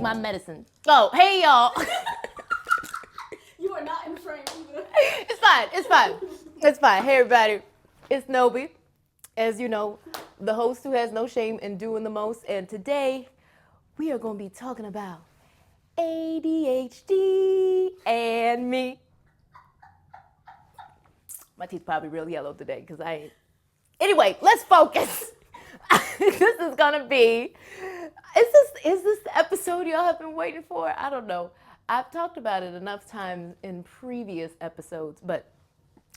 my medicine. Oh, hey y'all. You are not in frame either. It's fine. It's fine. It's fine. Hey everybody, it's Nobi, as you know, the host who has no shame in doing the most. And today we are going to be talking about ADHD and me. My teeth probably real yellow today because I ain't. Anyway, let's focus. This is gonna be. Is this the episode y'all have been waiting for? I don't know. I've talked about it enough times in previous episodes, but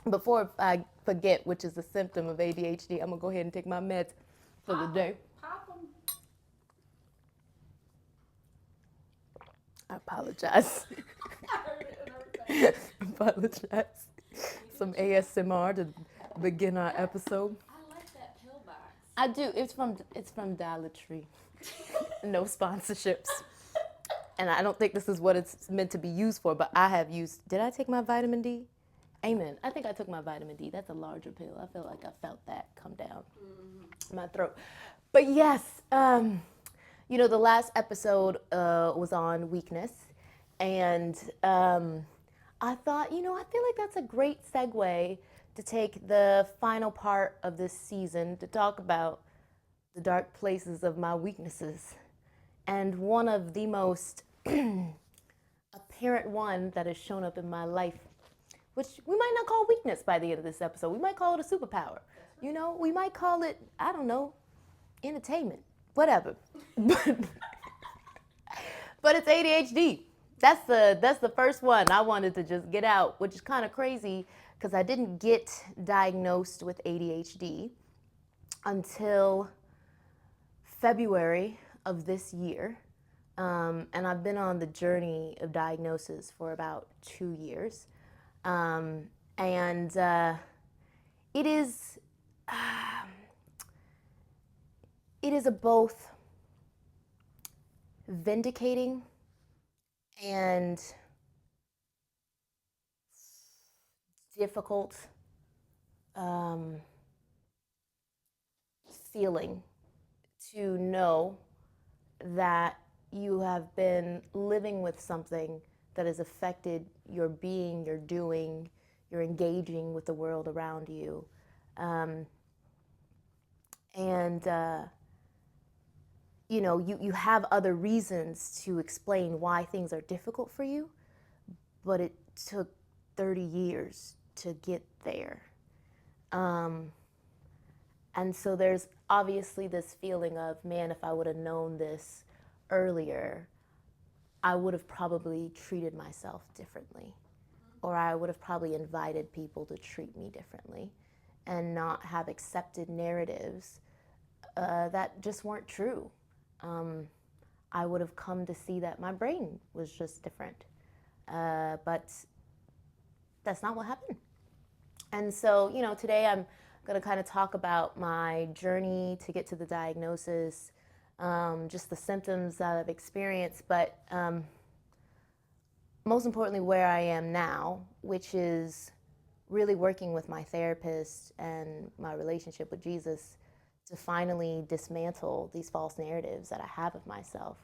before I forget, which is a symptom of ADHD, I'm gonna go ahead and take my meds for the day. Pop 'em. I apologize. I heard it and everything. Apologize. Some ASMR to begin our episode. I like that pill box. I do. It's from Dollar Tree. No sponsorships. And I don't think this is what it's meant to be used for, but I have used. Did I take my vitamin D? Amen. I think I took my vitamin D. That's a larger pill. I feel like I felt that come down my throat. But yes, you know, the last episode was on weakness, and I thought, you know, I feel like that's a great segue to take the final part of this season to talk about the dark places of my weaknesses. And one of the most apparent one that has shown up in my life, which we might not call weakness by the end of this episode. We might call it a superpower. You know, we might call it, I don't know, entertainment, whatever. But it's ADHD. That's the first one I wanted to just get out, which is kind of crazy because I didn't get diagnosed with ADHD until February of this year. And I've been on the journey of diagnosis for about 2 years. And it is a both vindicating and difficult feeling to know that you have been living with something that has affected your being, your doing, your engaging with the world around you. You know, you have other reasons to explain why things are difficult for you, but it took 30 years to get there. And so there's obviously this feeling of, man, if I would have known this earlier, I would have probably treated myself differently, or I would have probably invited people to treat me differently and not have accepted narratives that just weren't true. I would have come to see that my brain was just different. But that's not what happened. And so, you know, today I'm going to kind of talk about my journey to get to the diagnosis, just the symptoms that I've experienced, but most importantly, where I am now, which is really working with my therapist and my relationship with Jesus to finally dismantle these false narratives that I have of myself,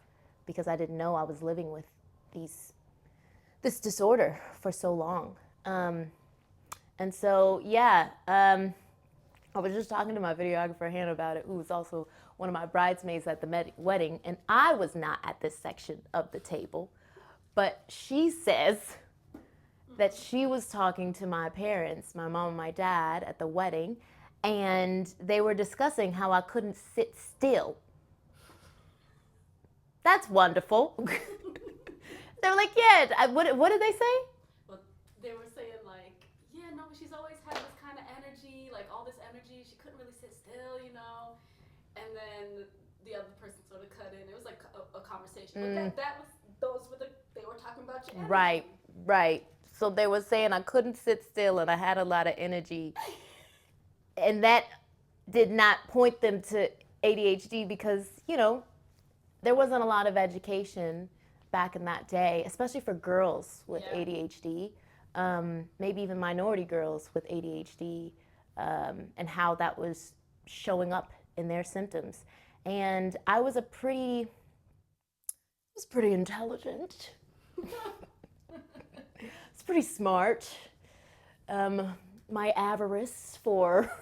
because I didn't know I was living with this disorder for so long. And so, yeah, I was just talking to my videographer, Hannah, about it, who was also one of my bridesmaids at the wedding, and I was not at this section of the table, but she says that she was talking to my parents, my mom and my dad, at the wedding, and they were discussing how I couldn't sit still. That's wonderful. They were like, yeah, what did they say? Well, they were saying like, yeah, no, she's always had this kind of energy, like all this energy. She couldn't really sit still, you know. And then the other person sort of cut in. It was like a conversation. But they were talking about your energy. Right. So they were saying I couldn't sit still and I had a lot of energy. And that did not point them to ADHD because, you know, there wasn't a lot of education back in that day, especially for girls with ADHD, maybe even minority girls with ADHD, and how that was showing up in their symptoms. And I was a pretty was pretty intelligent. It's pretty smart. My avarice for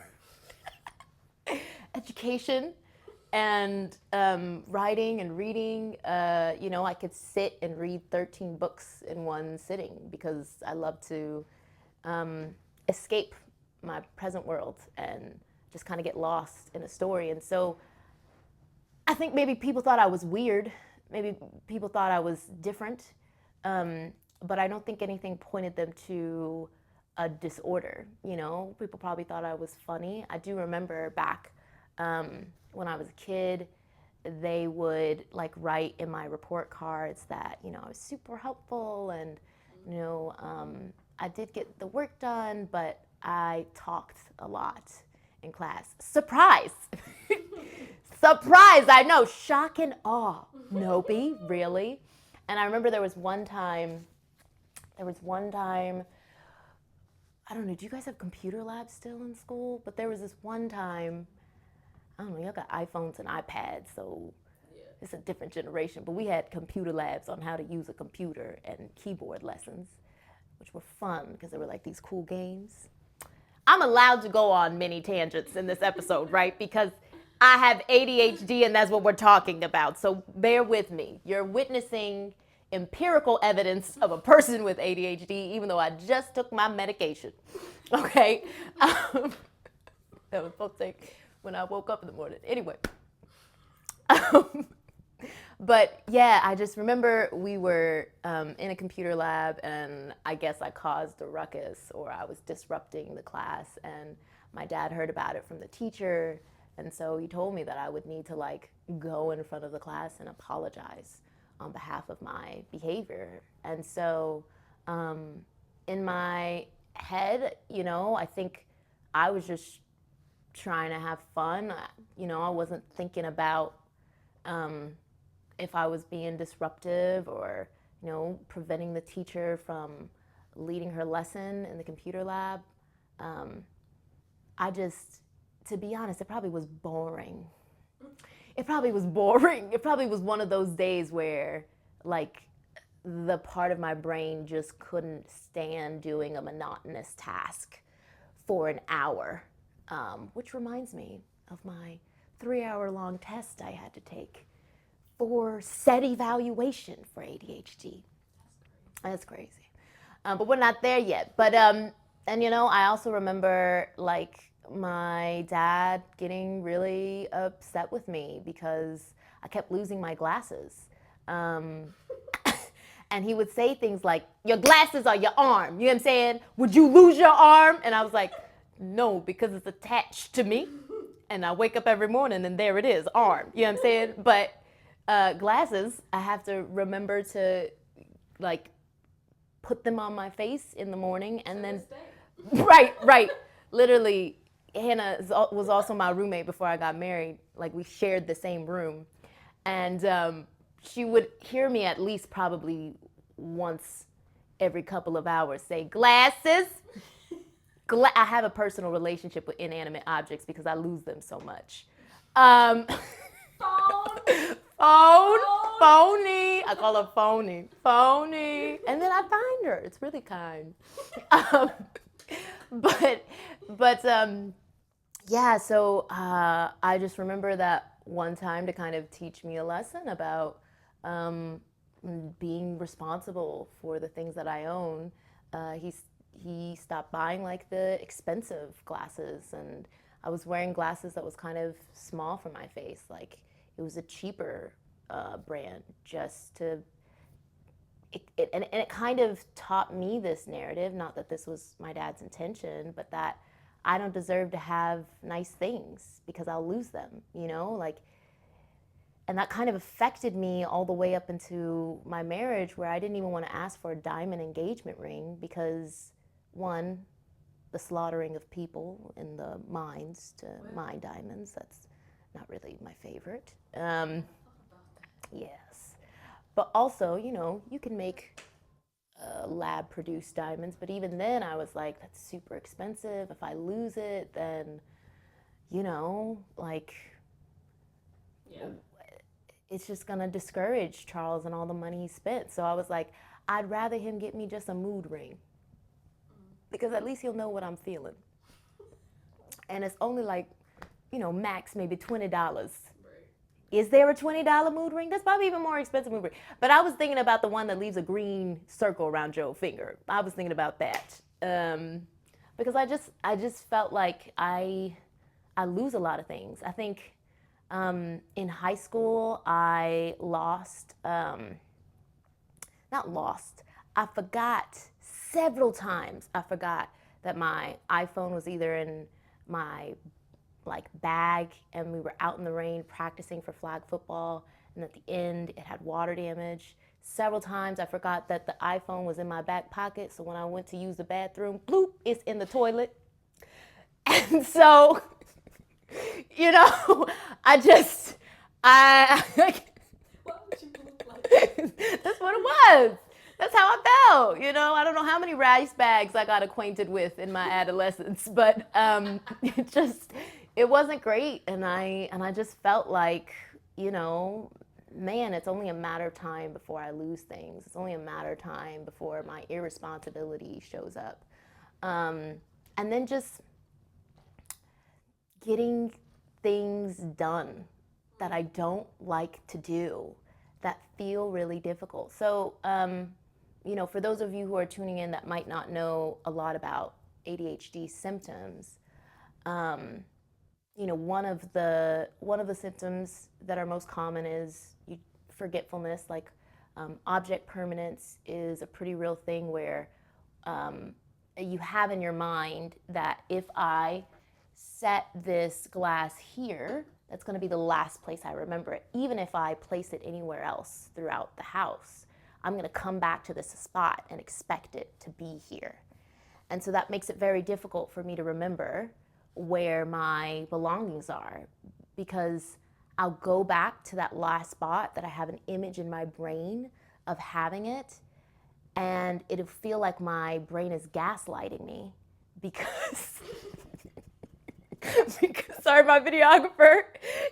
education and writing and reading, I could sit and read 13 books in one sitting because I love to escape my present world and just kind of get lost in a story. And so I think maybe people thought I was weird. Maybe people thought I was different. But I don't think anything pointed them to a disorder. People probably thought I was funny. I do remember back when I was a kid, they would like write in my report cards that I was super helpful and I did get the work done, but I talked a lot in class. Surprise! Surprise! I know, shock and awe. Nope, really. And I remember there was one time, I don't know, do you guys have computer labs still in school? But there was this one time, I don't know, y'all got iPhones and iPads, so it's a different generation. But we had computer labs on how to use a computer and keyboard lessons, which were fun because they were like these cool games. I'm allowed to go on many tangents in this episode, right? Because I have ADHD and that's what we're talking about. So bear with me. You're witnessing empirical evidence of a person with ADHD, even though I just took my medication. Okay? That was supposed to say when I woke up in the morning. Anyway. But yeah, I just remember we were in a computer lab and I guess I caused a ruckus or I was disrupting the class and my dad heard about it from the teacher and so he told me that I would need to like go in front of the class and apologize on behalf of my behavior. And so in my head, I think I was just trying to have fun. I wasn't thinking about if I was being disruptive or, preventing the teacher from leading her lesson in the computer lab. To be honest, it probably was boring. It probably was one of those days where, like, the part of my brain just couldn't stand doing a monotonous task for an hour, which reminds me of my 3-hour-long test I had to take for set evaluation for ADHD. That's crazy. But we're not there yet. But, I also remember, like, my dad getting really upset with me because I kept losing my glasses. And he would say things like, your glasses are your arm. You know what I'm saying? Would you lose your arm? And I was like, no, because it's attached to me. And I wake up every morning and there it is, arm. You know what I'm saying? But glasses, I have to remember to like put them on my face in the morning and then right. Literally, Hannah was also my roommate before I got married. Like we shared the same room. And she would hear me at least probably once every couple of hours say, glasses. I have a personal relationship with inanimate objects because I lose them so much. Phony. I call her phony. And then I find her. It's really kind. So I just remember that one time to kind of teach me a lesson about being responsible for the things that I own. He stopped buying like the expensive glasses, and I was wearing glasses that was kind of small for my face. Like it was a cheaper brand, just to. It kind of taught me this narrative. Not that this was my dad's intention, but that I don't deserve to have nice things because I'll lose them. And that kind of affected me all the way up into my marriage, where I didn't even want to ask for a diamond engagement ring because, one, the slaughtering of people in the mines to mine diamonds, that's not really my favorite. Yes. But also, you can make lab-produced diamonds, but even then I was like, that's super expensive. If I lose it, then, it's just gonna discourage Charles and all the money he spent. So I was like, I'd rather him get me just a mood ring, because at least he'll know what I'm feeling. And it's only like, max maybe $20. Right. Is there a $20 mood ring? That's probably even more expensive mood ring. But I was thinking about the one that leaves a green circle around your finger. I was thinking about that. Because I just felt like I lose a lot of things. I think in high school I lost, not lost, I forgot several times. I forgot that my iPhone was either in my bag, and we were out in the rain practicing for flag football, and at the end it had water damage. Several times I forgot that the iPhone was in my back pocket, so when I went to use the bathroom, bloop, it's in the toilet. And so, I just, Why would you move like that? that's what it was. That's how I felt. I don't know how many rice bags I got acquainted with in my adolescence, but it wasn't great. And I just felt like, man, it's only a matter of time before I lose things. It's only a matter of time before my irresponsibility shows up. And then just getting things done that I don't like to do, that feel really difficult. So, for those of you who are tuning in that might not know a lot about ADHD symptoms, one of the symptoms that are most common is forgetfulness. Like object permanence is a pretty real thing, where you have in your mind that if I set this glass here, that's going to be the last place I remember it. Even if I place it anywhere else throughout the house, I'm going to come back to this spot and expect it to be here. And so that makes it very difficult for me to remember where my belongings are, because I'll go back to that last spot that I have an image in my brain of having it, and it'll feel like my brain is gaslighting me because sorry, my videographer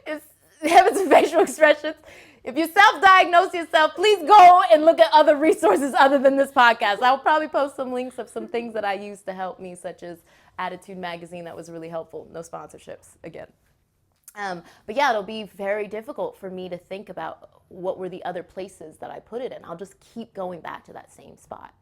is having some facial expressions. If you self-diagnose yourself, please go and look at other resources other than this podcast. I'll probably post some links of some things that I used to help me, such as Attitude Magazine. That was really helpful. No sponsorships, again. But yeah, it'll be very difficult for me to think about what were the other places that I put it in. I'll just keep going back to that same spot.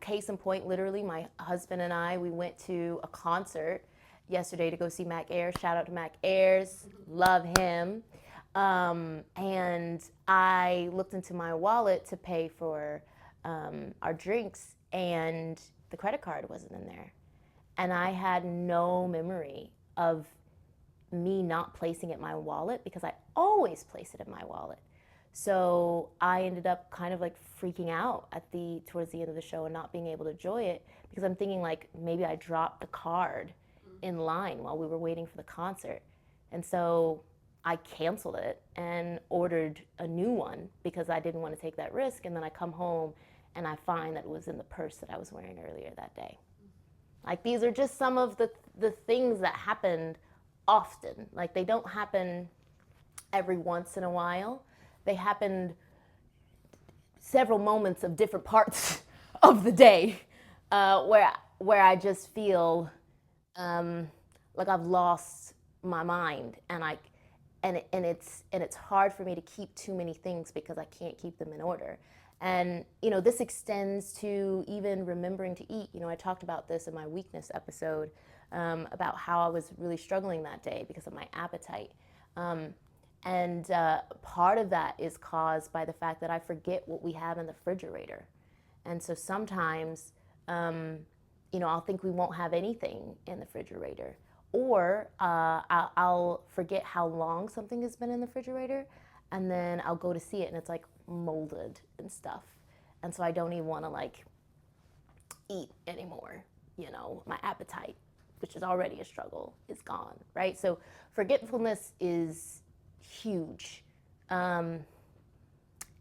Case in point, literally, my husband and I, we went to a concert yesterday to go see Mac Ayres. Shout out to Mac Ayres. Love him. And I looked into my wallet to pay for our drinks, and the credit card wasn't in there. And I had no memory of me not placing it in my wallet, because I always place it in my wallet. So I ended up kind of like freaking out towards the end of the show and not being able to enjoy it, because I'm thinking like maybe I dropped the card in line while we were waiting for the concert. And so I canceled it and ordered a new one because I didn't want to take that risk. And then I come home and I find that it was in the purse that I was wearing earlier that day. Like, these are just some of the things that happened often. Like, they don't happen every once in a while. They happened several moments of different parts of the day where I just feel like I've lost my mind, and it's hard for me to keep too many things because I can't keep them in order. And this extends to even remembering to eat. I talked about this in my weakness episode about how I was really struggling that day because of my appetite. And part of that is caused by the fact that I forget what we have in the refrigerator. And so sometimes, I'll think we won't have anything in the refrigerator. Or I'll forget how long something has been in the refrigerator, and then I'll go to see it and it's like molded and stuff. And so I don't even want to like eat anymore. My appetite, which is already a struggle, is gone, right? So forgetfulness is huge. And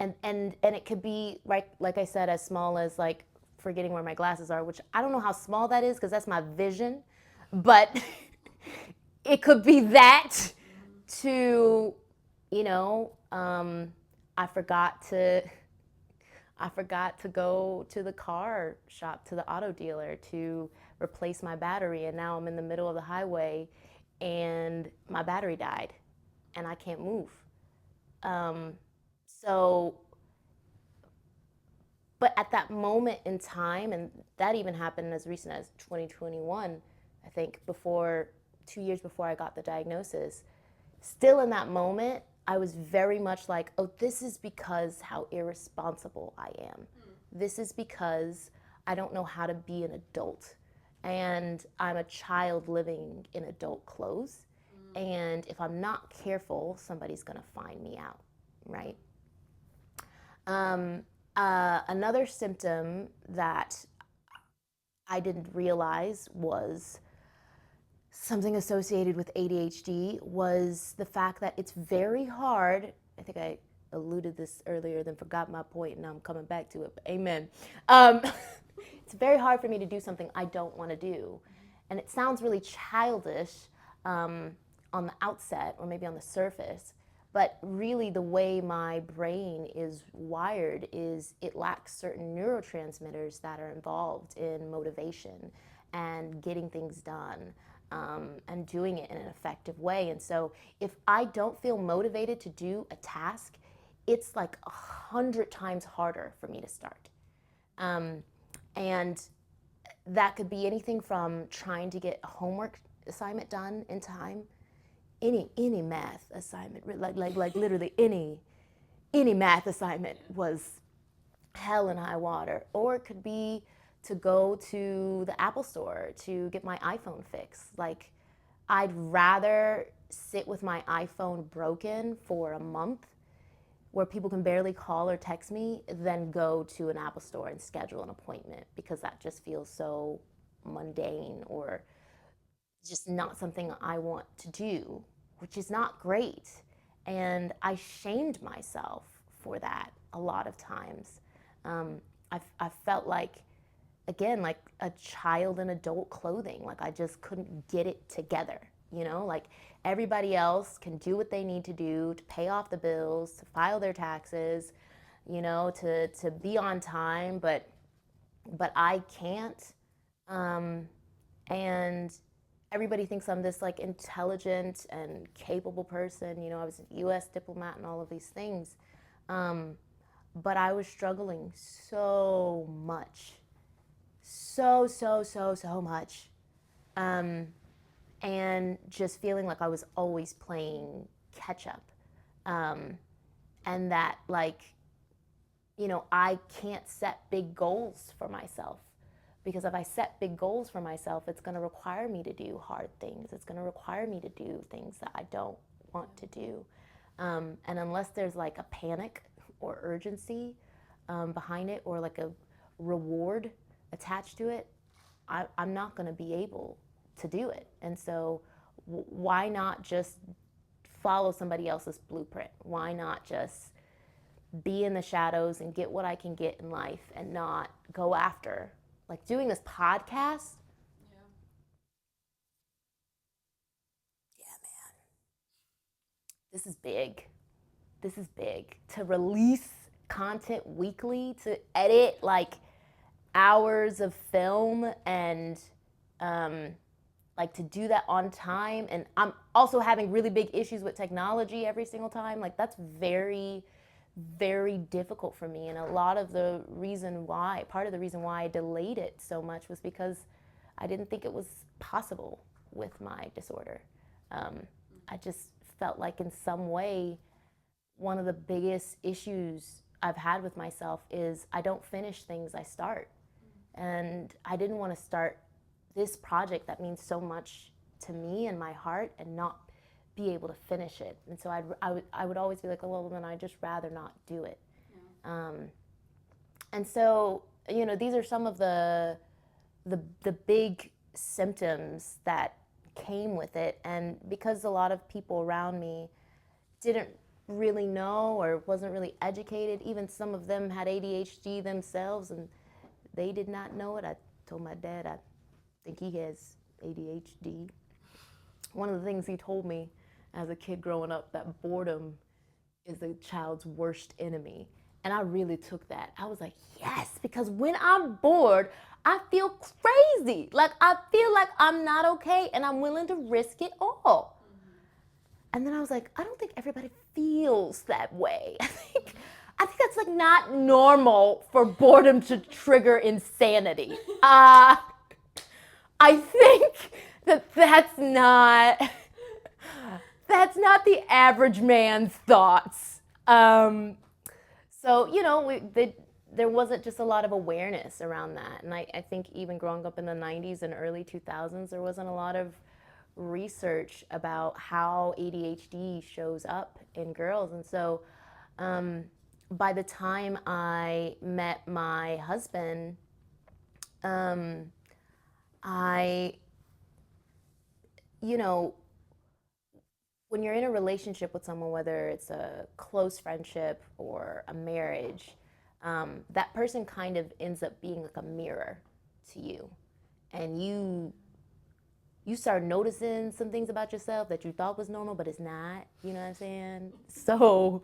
it could be, right, like I said, as small as like forgetting where my glasses are, which I don't know how small that is because that's my vision, but it could be that to you know, I forgot to go to the car shop, to the auto dealer to replace my battery, and now I'm in the middle of the highway and my battery died and I can't move. So, but at that moment in time, and that even happened as recent as 2021, I think, before 2 years before I got the diagnosis, still in that moment, I was very much like, oh, this is because how irresponsible I am. This is because I don't know how to be an adult. And I'm a child living in adult clothes. And if I'm not careful, somebody's going to find me out, right? Another symptom that I didn't realize was something associated with ADHD was the fact that it's very hard. I think I alluded this earlier, then forgot my point, and now I'm coming back to it. But amen. It's very hard for me to do something I don't want to do, and it sounds really childish on the outset or maybe on the surface. But really, the way my brain is wired is it lacks certain neurotransmitters that are involved in motivation and getting things done, and doing it in an effective way. And so, if I don't feel motivated to do a task, it's like 100 times harder for me to start. And that could be anything from trying to get a homework assignment done in time, any math assignment, like literally any math assignment was hell and high water. Or it could be to go to the Apple store to get my iPhone fixed. Like, I'd rather sit with my iPhone broken for a month where people can barely call or text me than go to an Apple store and schedule an appointment, because that just feels so mundane or just not something I want to do, which is not great. And I shamed myself for that a lot of times. I felt like, again, like a child in adult clothing. Like, I just couldn't get it together. Like, everybody else can do what they need to do to pay off the bills, to file their taxes, to be on time, but I can't. And everybody thinks I'm this like intelligent and capable person. I was a U.S. diplomat and all of these things. But I was struggling so much. So much. And just feeling like I was always playing catch up. And that, like, I can't set big goals for myself. Because if I set big goals for myself, it's going to require me to do hard things. It's going to require me to do things that I don't want to do. And unless there's like a panic or urgency behind it, or like a reward attached to it, I'm not going to be able to do it. And so why not just follow somebody else's blueprint? Why not just be in the shadows and get what I can get in life and not go after, like, doing this podcast? Yeah, man. This is big. This is big. To release content weekly, to edit like hours of film, and like to do that on time. And I'm also having really big issues with technology every single time. Like, that's very, very difficult for me. And a lot of the reason why, part of the reason why I delayed it so much was because I didn't think it was possible with my disorder. I just felt like in some way, one of the biggest issues I've had with myself is I don't finish things I start. And I didn't want to start this project that means so much to me and my heart and not be able to finish it. And so I would always be like, oh, well, then I'd just rather not do it. Yeah. And so, these are some of the big symptoms that came with it. And because a lot of people around me didn't really know or wasn't really educated, even some of them had ADHD themselves, and they did not know it. I told my dad I think he has ADHD. One of the things he told me as a kid growing up that boredom is the child's worst enemy. And I really took that. I was like, yes, because when I'm bored, I feel crazy. Like I feel like I'm not okay and I'm willing to risk it all. And then I was like, I don't think everybody feels that way. I think that's like not normal for boredom to trigger insanity. I think that's not the average man's thoughts. So there wasn't just a lot of awareness around that, and I think even growing up in the '90s and early 2000s, there wasn't a lot of research about how ADHD shows up in girls, and so by the time I met my husband, I, you know, when you're in a relationship with someone, whether it's a close friendship or a marriage, that person kind of ends up being like a mirror to you, and you start noticing some things about yourself that you thought was normal, but it's not. You know what I'm saying? So,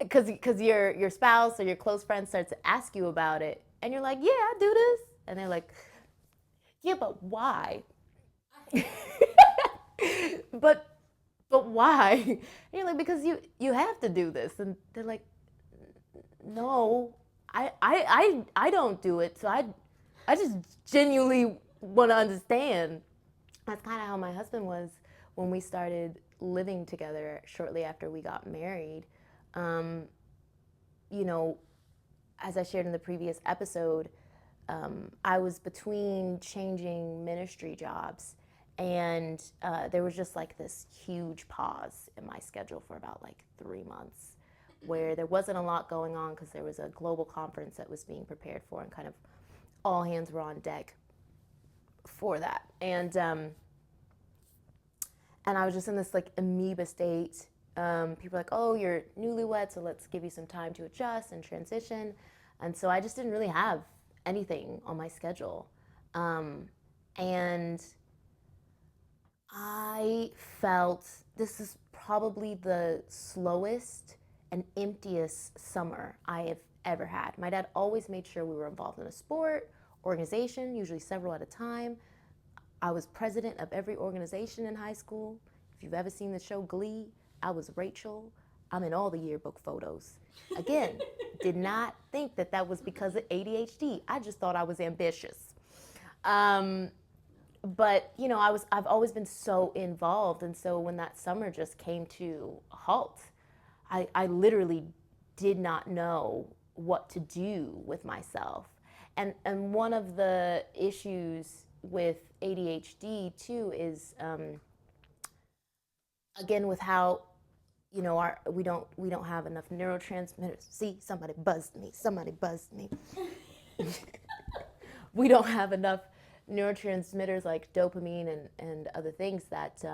because your spouse or your close friend starts to ask you about it, and you're like, yeah, I do this, and they're like, yeah, but why? but but why? And you're like, because you have to do this, and they're like, no, I don't do it, so I just genuinely want to understand. That's kind of how my husband was when we started living together shortly after we got married. Um, you know, as I shared in the previous episode, I was between changing ministry jobs, and there was just like this huge pause in my schedule for about like 3 months where there wasn't a lot going on because there was a global conference that was being prepared for, and kind of all hands were on deck for that. And I was just in this like amoeba state. People are like, oh, you're newlywed, so let's give you some time to adjust and transition. And so I just didn't really have anything on my schedule. And I felt this is probably the slowest and emptiest summer I have ever had. My dad always made sure we were involved in a sport, organization, usually several at a time. I was president of every organization in high school. If you've ever seen the show Glee, I was Rachel. I'm in all the yearbook photos. Again, did not think that that was because of ADHD. I just thought I was ambitious. But I've always been so involved, and so when that summer just came to a halt, I literally did not know what to do with myself. And one of the issues with ADHD too is again with how our we don't have enough neurotransmitters. See, somebody buzzed me. Somebody buzzed me. We don't have enough neurotransmitters like dopamine and other things that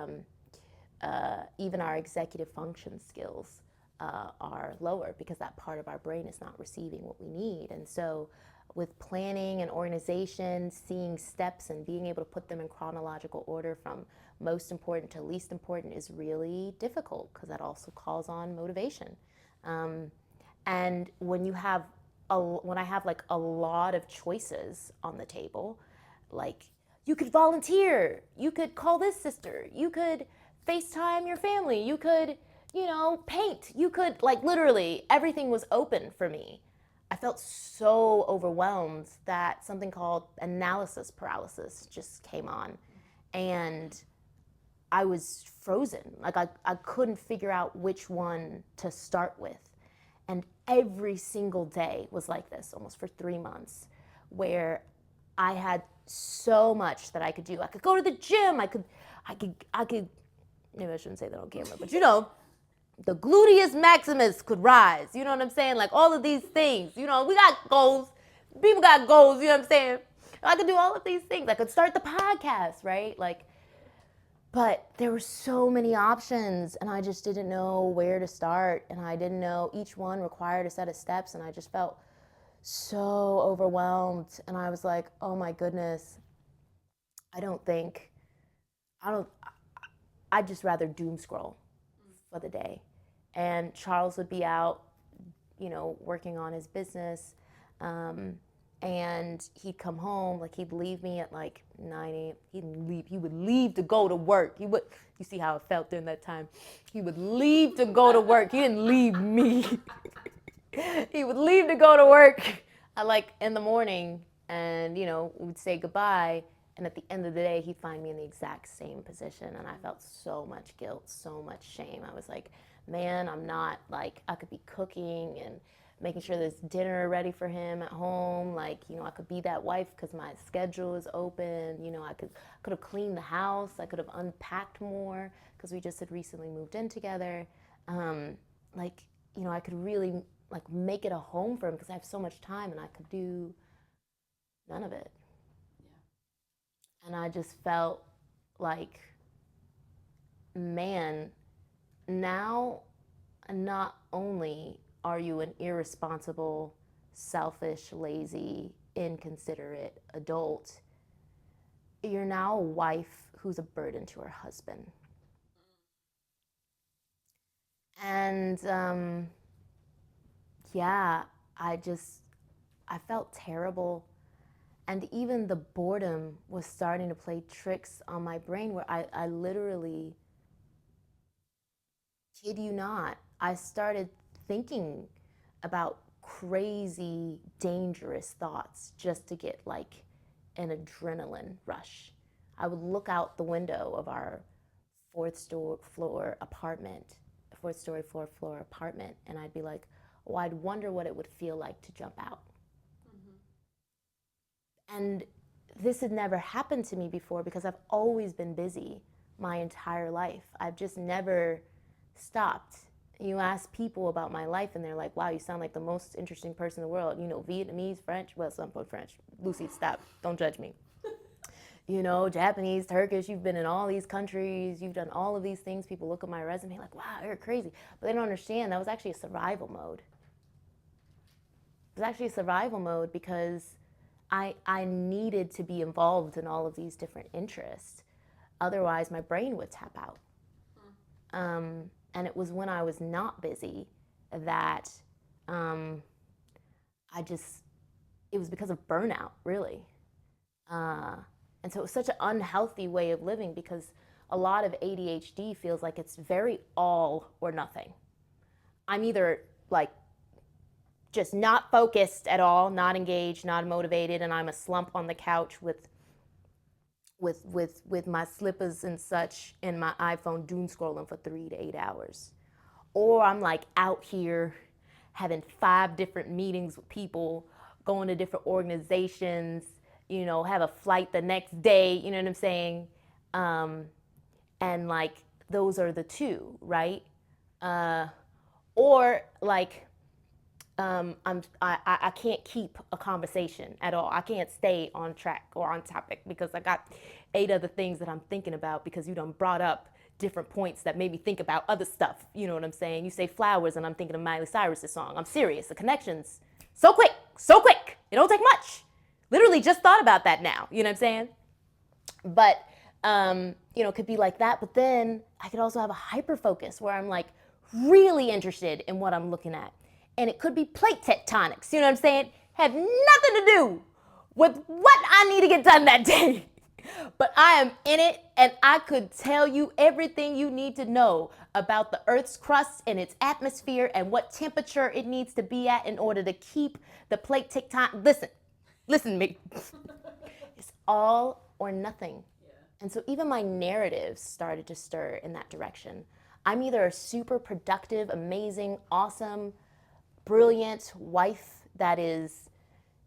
even our executive function skills are lower because that part of our brain is not receiving what we need. And so, with planning and organization, seeing steps and being able to put them in chronological order from most important to least important is really difficult because that also calls on motivation. And when I have like a lot of choices on the table, like you could volunteer, you could call this sister, you could FaceTime your family, you could, paint, you could, like, literally everything was open for me. I felt so overwhelmed that something called analysis paralysis just came on. And I was frozen. Like, I couldn't figure out which one to start with. And every single day was like this, almost for 3 months, where I had so much that I could do. I could go to the gym. I could. Maybe I shouldn't say that on camera, but the gluteus maximus could rise. You know what I'm saying? Like all of these things. We got goals. People got goals. You know what I'm saying? I could do all of these things. I could start the podcast, right? Like, but there were so many options, and I just didn't know where to start, and I didn't know each one required a set of steps, and I just felt so overwhelmed, and I was like, oh my goodness, I don't think I don't I'd just rather doom scroll for the day. And Charles would be out, working on his business. And he'd come home, like he'd leave me at like 9 a.m. He would leave to go to work. You see how it felt during that time. He would leave to go to work. He didn't leave me. He would leave to go to work in the morning, and we'd say goodbye. And at the end of the day, he'd find me in the exact same position. And I felt so much guilt, so much shame. I was like, man, I'm not, I could be cooking and making sure there's dinner ready for him at home. I could be that wife because my schedule is open. I could have cleaned the house. I could have unpacked more because we just had recently moved in together. I could really make it a home for him because I have so much time, and I could do none of it. Yeah. And I just felt like, man, now not only are you an irresponsible, selfish, lazy, inconsiderate adult, you're now a wife who's a burden to her husband. And yeah, I felt terrible. And even the boredom was starting to play tricks on my brain, where I literally, kid you not, I started thinking about crazy, dangerous thoughts just to get an adrenaline rush. I would look out the window of our fourth story floor apartment, and I'd be like, oh, I'd wonder what it would feel like to jump out. Mm-hmm. And this had never happened to me before because I've always been busy my entire life. I've just never stopped. You ask people about my life and they're like, wow, you sound like the most interesting person in the world. Vietnamese, French, well, some French. Lucy, stop, don't judge me. Japanese, Turkish, you've been in all these countries, you've done all of these things. People look at my resume like, wow, you're crazy. But they don't understand that was actually a survival mode. It was actually a survival mode because I needed to be involved in all of these different interests. Otherwise, my brain would tap out. And it was when I was not busy that it was because of burnout, really. And so it was such an unhealthy way of living because a lot of ADHD feels like it's very all or nothing. I'm either just not focused at all, not engaged, not motivated, and I'm a slump on the couch with my slippers and such and my iPhone doom scrolling for 3 to 8 hours. Or I'm out here having 5 different meetings with people, going to different organizations, have a flight the next day, you know what I'm saying? And those are the two, right? Or I can't keep a conversation at all. I can't stay on track or on topic because I got 8 other things that I'm thinking about because you done brought up different points that made me think about other stuff. You know what I'm saying? You say flowers and I'm thinking of Miley Cyrus's song. I'm serious. The connections, so quick. It don't take much. Literally just thought about that now. You know what I'm saying? But, it could be like that. But then I could also have a hyper focus where I'm really interested in what I'm looking at. And it could be plate tectonics, you know what I'm saying? Have nothing to do with what I need to get done that day. But I am in it, and I could tell you everything you need to know about the Earth's crust and its atmosphere and what temperature it needs to be at in order to keep the plate tectonic. Listen to me. It's all or nothing. Yeah. And so even my narratives started to stir in that direction. I'm either a super productive, amazing, awesome, brilliant wife that is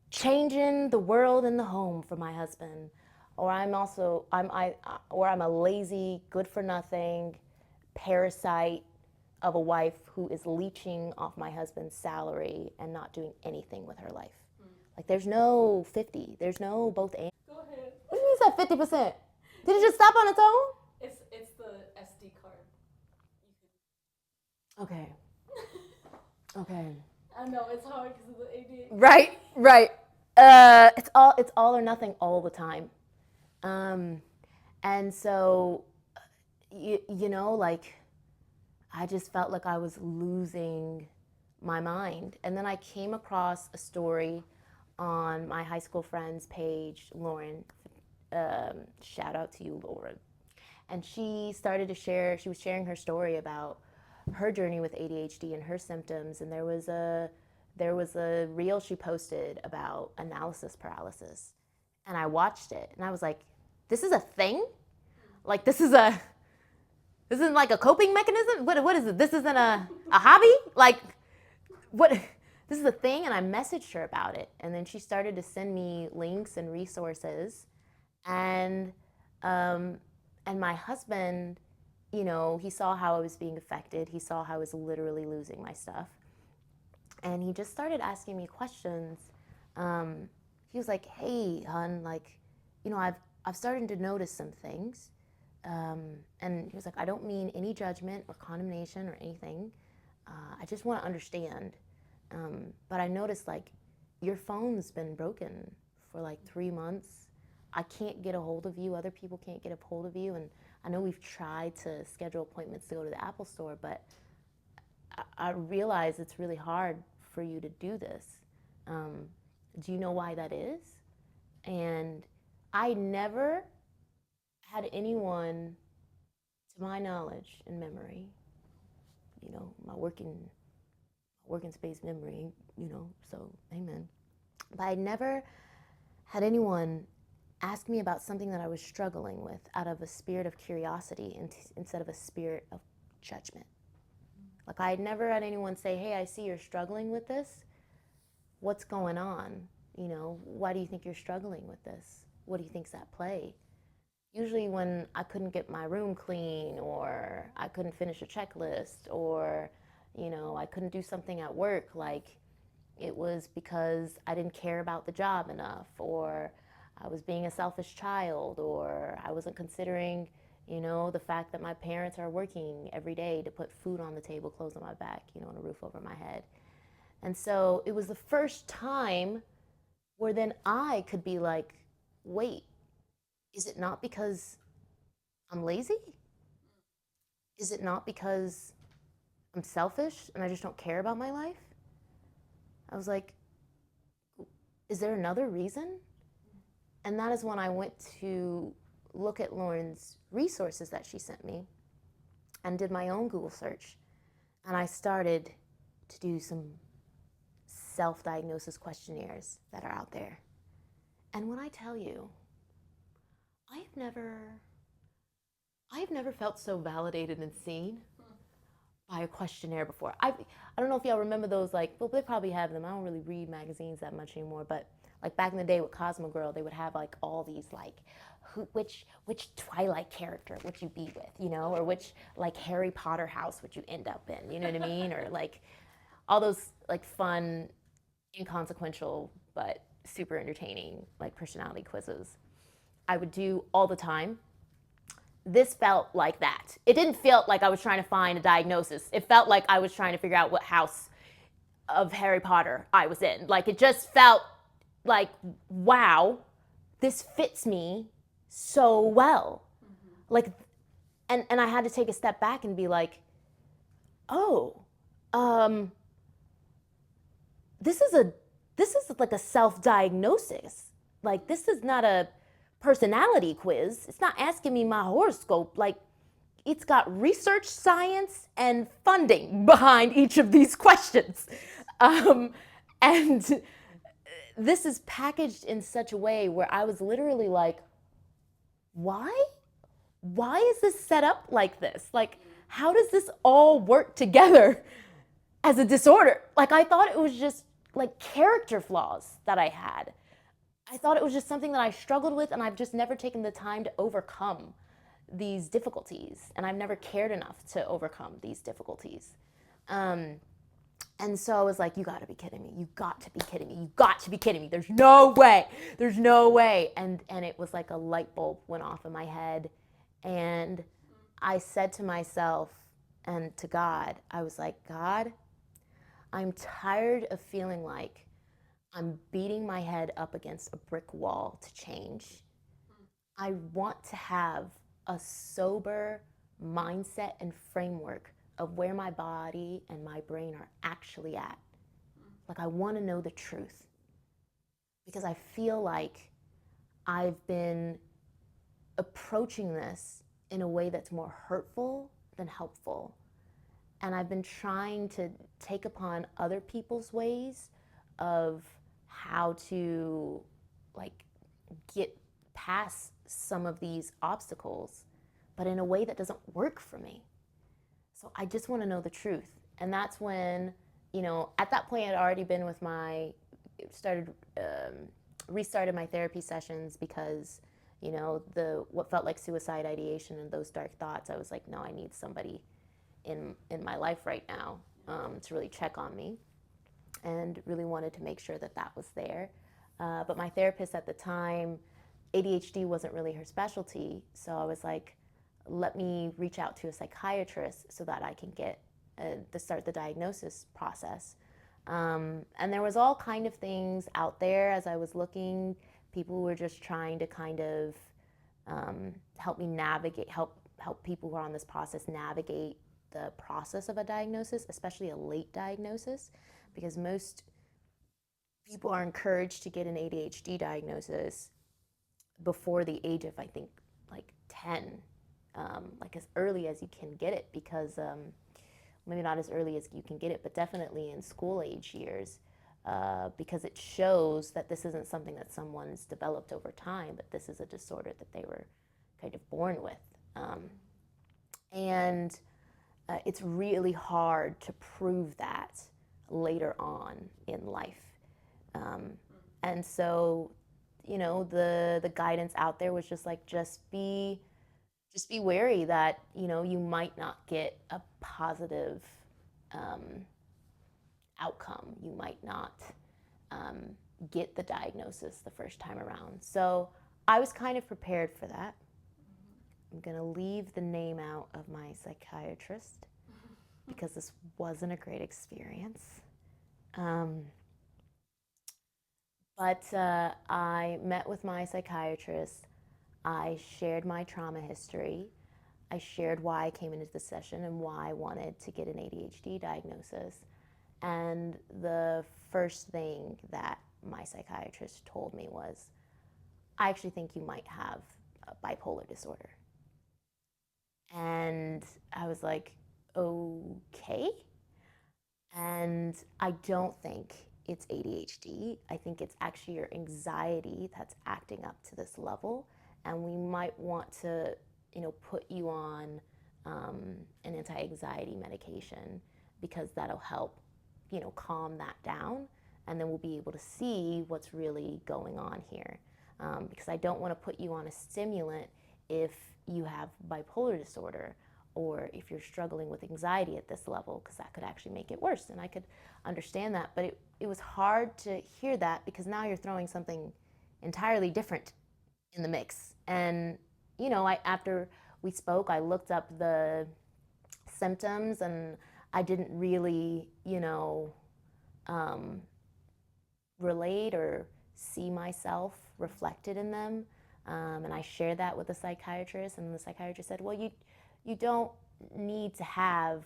changing the world and the home for my husband, or I'm a lazy, good for nothing parasite of a wife who is leeching off my husband's salary and not doing anything with her life. There's no 50. There's no both and. Go ahead. What do you mean it's at 50%? Did it just stop on its own? It's the SD card. Okay. Okay. I know it's hard because of the ADHD. Right. It's all or nothing all the time. And so you know, like I just felt like I was losing my mind. And then I came across a story on my high school friend's page, Lauren. Shout out to you, Lauren. And she started to share, she was sharing her story about her journey with ADHD and her symptoms. And there was a reel she posted about analysis paralysis. And I watched it and I was like, this is a thing? Like this isn't like a coping mechanism? What is it? This isn't a hobby? Like what this is a thing. And I messaged her about it. And then she started to send me links and resources. And and my husband, you know, he saw how I was being affected. He saw how I was literally losing my stuff. And he just started asking me questions. He was like, "Hey, hun, like, you know, I've started to notice some things." And he was like, "I don't mean any judgment or condemnation or anything. I just want to understand. But I noticed like your phone's been broken for like 3 months. I can't get a hold of you. Other people can't get a hold of you. And I know we've tried to schedule appointments to go to the Apple store, but I realize it's really hard for you to do this. Do you know why that is?" And I never had anyone, to my knowledge and memory, you know, my working space memory, you know, so amen. But I never had anyone ask me about something that I was struggling with out of a spirit of curiosity instead of a spirit of judgment. Like I had never had anyone say, "Hey, I see you're struggling with this. What's going on? You know, why do you think you're struggling with this? What do you think's at play?" Usually when I couldn't get my room clean or I couldn't finish a checklist or, you know, I couldn't do something at work, like it was because I didn't care about the job enough or I was being a selfish child or I wasn't considering, you know, the fact that my parents are working every day to put food on the table, clothes on my back, you know, and a roof over my head. And so it was the first time where then I could be like, wait, is it not because I'm lazy? Is it not because I'm selfish and I just don't care about my life? I was like, is there another reason? And that is when I went to look at Lauren's resources that she sent me and did my own Google search. And I started to do some self-diagnosis questionnaires that are out there. And when I tell you, I've never felt so validated and seen by a questionnaire before. I don't know if y'all remember those, like, well, they probably have them. I don't really read magazines that much anymore, but like back in the day with Cosmo Girl, they would have like all these like, which Twilight character would you be with, you know, or which like Harry Potter house would you end up in, you know what I mean, or like all those like fun, inconsequential but super entertaining like personality quizzes. I would do all the time. This felt like that. It didn't feel like I was trying to find a diagnosis. It felt like I was trying to figure out what house of Harry Potter I was in. Like it just felt like, wow, this fits me so well. Like, and I had to take a step back and be like, oh, um, this is like a self-diagnosis. Like this is not a personality quiz. It's not asking me my horoscope. Like it's got research, science, and funding behind each of these questions. And this is packaged in such a way where I was literally like, why? Why is this set up like this? Like, how does this all work together as a disorder? Like, I thought it was just like character flaws that I had. I thought it was just something that I struggled with, and I've just never taken the time to overcome these difficulties, and I've never cared enough to overcome these difficulties. And so I was like, you gotta be kidding me. You got to be kidding me. You got to be kidding me. There's no way. There's no way. And it was like a light bulb went off in my head. And I said to myself and to God, I was like, God, I'm tired of feeling like I'm beating my head up against a brick wall to change. I want to have a sober, mindset and framework of where my body and my brain are actually at. Like, I want to know the truth because I feel like I've been approaching this in a way that's more hurtful than helpful. And I've been trying to take upon other people's ways of how to, like, get past some of these obstacles, but in a way that doesn't work for me. So I just want to know the truth. And that's when, at that point I'd already been with restarted my therapy sessions because, what felt like suicide ideation and those dark thoughts, I was like, no, I need somebody in my life right now to really check on me, and really wanted to make sure that that was there. But my therapist at the time, ADHD wasn't really her specialty, so I was like, let me reach out to a psychiatrist so that I can get start the diagnosis process. And there was all kind of things out there as I was looking. People were just trying to kind of help me navigate, help people who are on this process navigate the process of a diagnosis, especially a late diagnosis, because most people are encouraged to get an ADHD diagnosis before the age of, I think, like 10, like as early as you can get it, because maybe not as early as you can get it, but definitely in school age years, because it shows that this isn't something that someone's developed over time, but this is a disorder that they were kind of born with. And it's really hard to prove that later on in life. And so, the guidance out there was just like, just be wary that, you might not get a positive outcome. You might not get the diagnosis the first time around. So I was kind of prepared for that. I'm going to leave the name out of my psychiatrist because this wasn't a great experience. But I met with my psychiatrist. I shared my trauma history. I shared why I came into the session and why I wanted to get an ADHD diagnosis. And the first thing that my psychiatrist told me was, I actually think you might have a bipolar disorder. And I was like, okay. And I don't think it's ADHD. I think it's actually your anxiety that's acting up to this level. And we might want to, put you on an anti-anxiety medication because that'll help, calm that down. And then we'll be able to see what's really going on here. Because I don't want to put you on a stimulant if you have bipolar disorder or if you're struggling with anxiety at this level, because that could actually make it worse. And I could understand that, but it was hard to hear that because now you're throwing something entirely different in the mix. And, after we spoke, I looked up the symptoms and I didn't really, relate or see myself reflected in them. And I shared that with the psychiatrist, and the psychiatrist said, well, you don't need to have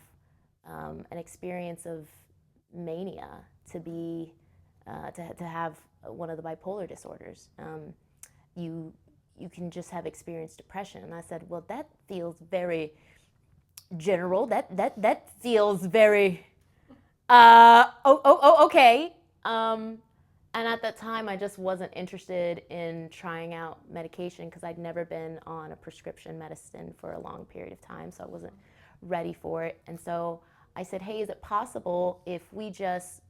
an experience of mania to be to have one of the bipolar disorders. You can just have experienced depression. And I said, well, that feels very general. That feels very okay. And at that time, I just wasn't interested in trying out medication because I'd never been on a prescription medicine for a long period of time, so I wasn't ready for it. And so I said, hey, is it possible if we just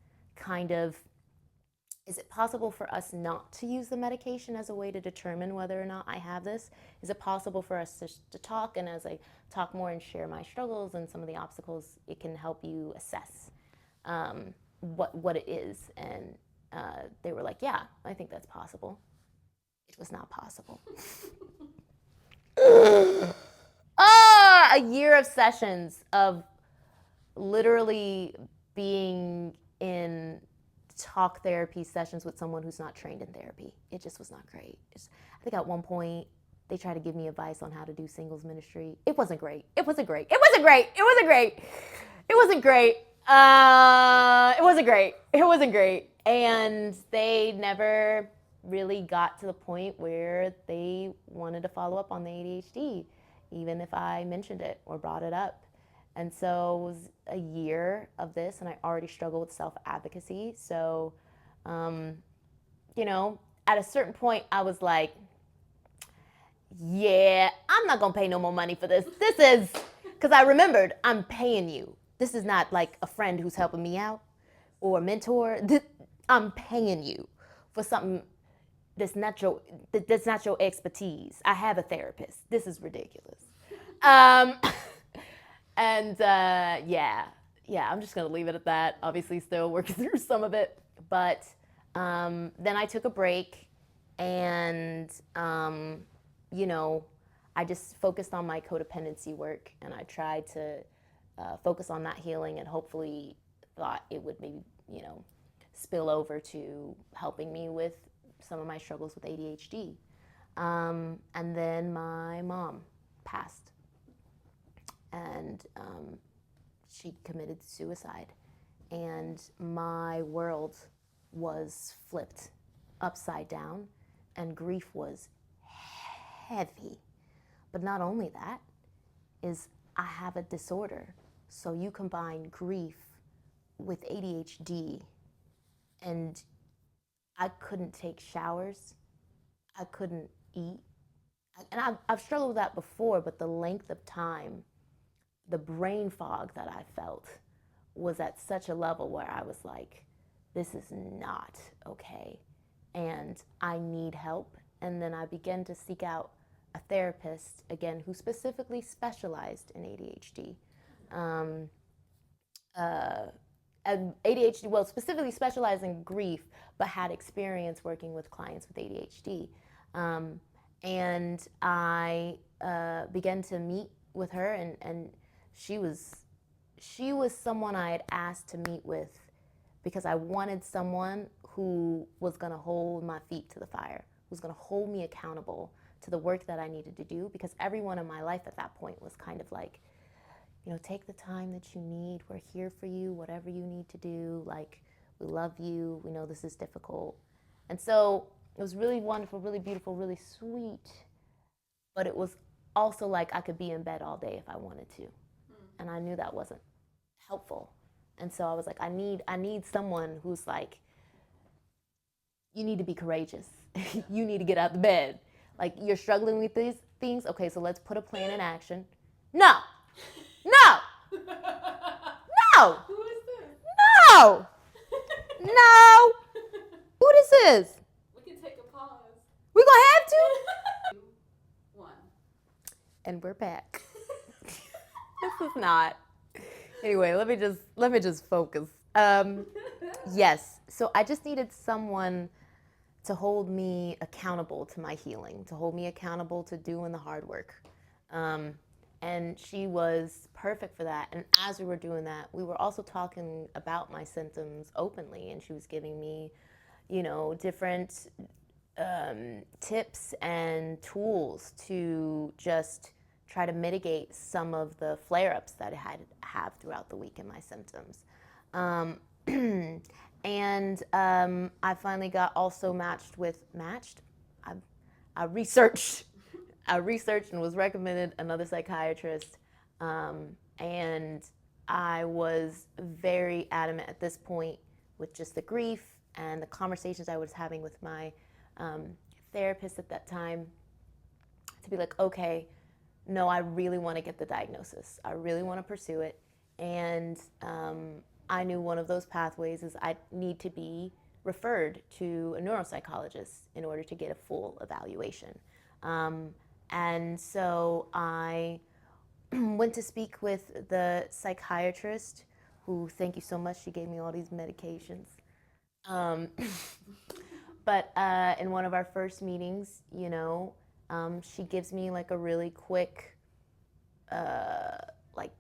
is it possible for us not to use the medication as a way to determine whether or not I have this? Is it possible for us to talk, and as I talk more and share my struggles and some of the obstacles, it can help you assess what it is? And they were like, yeah, I think that's possible. It was not possible. A year of sessions of literally being in talk therapy sessions with someone who's not trained in therapy. It just was not great. I think at one point They tried to give me advice on how to do singles ministry. It wasn't great. It wasn't great. It wasn't great. It wasn't great. It wasn't great. It wasn't great. It wasn't great. And they never really got to the point where they wanted to follow up on the ADHD, even if I mentioned it or brought it up. And so it was a year of this, and I already struggle with self-advocacy. So, you know, at a certain point, I was like, yeah, I'm not gonna pay no more money for this. This is, because I remembered, I'm paying you. This is not like a friend who's helping me out or a mentor. I'm paying you for something that's not your expertise. I have a therapist. This is ridiculous. Um, and yeah, I'm just gonna leave it at that. Obviously, still working through some of it, but then I took a break, and you know, I just focused on my codependency work, and I tried to focus on that healing, and hopefully thought it would maybe, you know, spill over to helping me with some of my struggles with ADHD. And then my mom passed, and she committed suicide, and my world was flipped upside down, and grief was heavy. But not only that, is I have a disorder. So you combine grief with ADHD, and I couldn't take showers. I couldn't eat. And I've struggled with that before, but the length of time, the brain fog that I felt was at such a level where I was like, this is not okay, and I need help. And then I began to seek out a therapist, again, who specifically specialized in ADHD. And ADHD, well, specifically specialized in grief, but had experience working with clients with ADHD. And I began to meet with her, and she was someone I had asked to meet with because I wanted someone who was going to hold my feet to the fire, who's going to hold me accountable to the work that I needed to do, because everyone in my life at that point was kind of like, you know, take the time that you need. We're here for you, whatever you need to do. Like, we love you. We know this is difficult. And so it was really wonderful, really beautiful, really sweet. But it was also like I could be in bed all day if I wanted to. And I knew that wasn't helpful. And so I was like, I need someone who's like, you need to be courageous. You need to get out of the bed. Like, you're struggling with these things. Okay, so let's put a plan in action. No. No. No. Who is this? No. No. Who this is? We can take a pause. We gonna have to? 2, 1. And we're back. This is not. Anyway, let me just focus. Yes. So I just needed someone to hold me accountable to my healing, to hold me accountable to doing the hard work. And she was perfect for that. And as we were doing that, we were also talking about my symptoms openly, and she was giving me, you know, different tips and tools to just try to mitigate some of the flare-ups that I have throughout the week in my symptoms. And I finally got also matched. I researched and was recommended another psychiatrist, and I was very adamant at this point with just the grief and the conversations I was having with my therapist at that time, to be like, okay, no, I really want to get the diagnosis. I really want to pursue it. And I knew one of those pathways is I need to be referred to a neuropsychologist in order to get a full evaluation. And so I went to speak with the psychiatrist, who, thank you so much, she gave me all these medications. But in one of our first meetings, you know, she gives me like a really quick like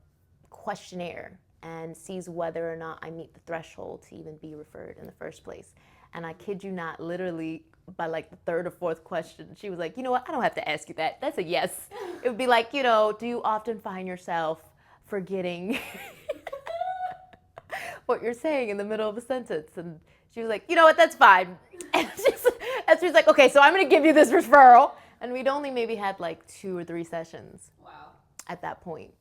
questionnaire and sees whether or not I meet the threshold to even be referred in the first place. And I kid you not, literally by like the third or fourth question, she was like, you know what? I don't have to ask you that. That's a yes. It would be like, you know, do you often find yourself forgetting what you're saying in the middle of a sentence? And she was like, you know what? That's fine. And she was like, okay, so I'm going to give you this referral. And we'd only maybe had like 2 or 3 sessions. Wow. At that point.